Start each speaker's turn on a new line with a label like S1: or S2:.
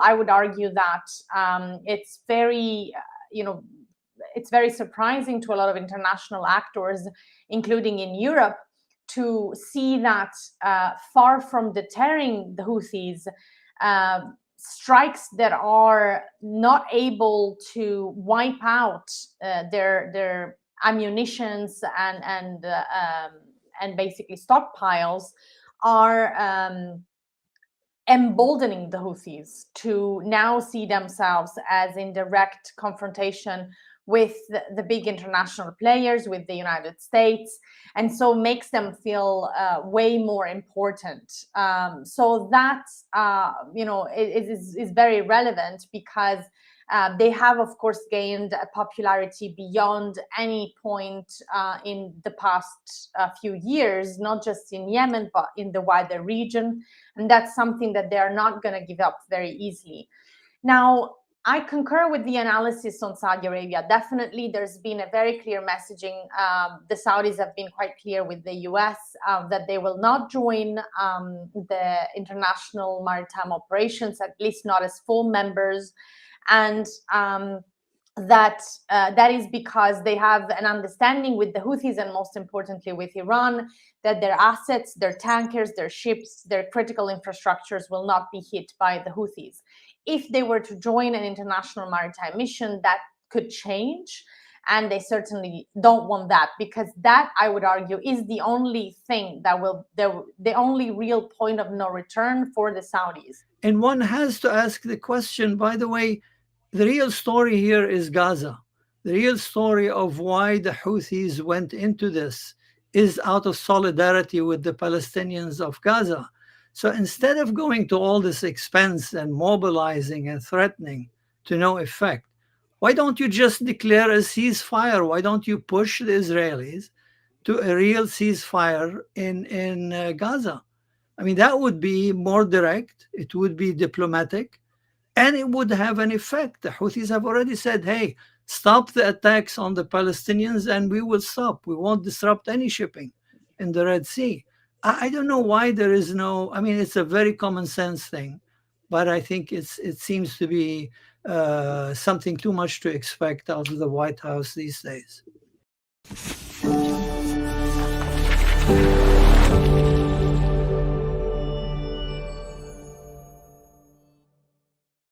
S1: I would argue that it's very, it's very surprising to a lot of international actors, including in Europe, to see that far from deterring the Houthis, strikes that are not able to wipe out their ammunitions and basically stockpiles are emboldening the Houthis to now see themselves as in direct confrontation with the big international players, with the United States, and so makes them feel way more important. So that, is very relevant, because they have, of course, gained a popularity beyond any point in the past few years, not just in Yemen, but in the wider region. And that's something that they're not going to give up very easily. Now, I concur with the analysis on Saudi Arabia. Definitely, there's been a very clear messaging. The Saudis have been quite clear with the US that they will not join the international maritime operations, at least not as full members. And that is because they have an understanding with the Houthis, and most importantly with Iran, that their assets, their tankers, their ships, their critical infrastructures will not be hit by the Houthis. If they were to join an international maritime mission, that could change, and they certainly don't want that, because that, I would argue, is the only thing that will, the only real point of no return for the Saudis.
S2: And one has to ask the question, by the way, the real story here is Gaza. The real story of why the Houthis went into this is out of solidarity with the Palestinians of Gaza. So instead of going to all this expense and mobilizing and threatening to no effect, why don't you just declare a ceasefire? Why don't you push the Israelis to a real ceasefire in Gaza? I mean, that would be more direct, it would be diplomatic, and it would have an effect. The Houthis have already said, hey, stop the attacks on the Palestinians and we will stop. We won't disrupt any shipping in the Red Sea. I don't know why there is no, I mean, it's a very common sense thing, but I think it seems to be something too much to expect out of the White House these days.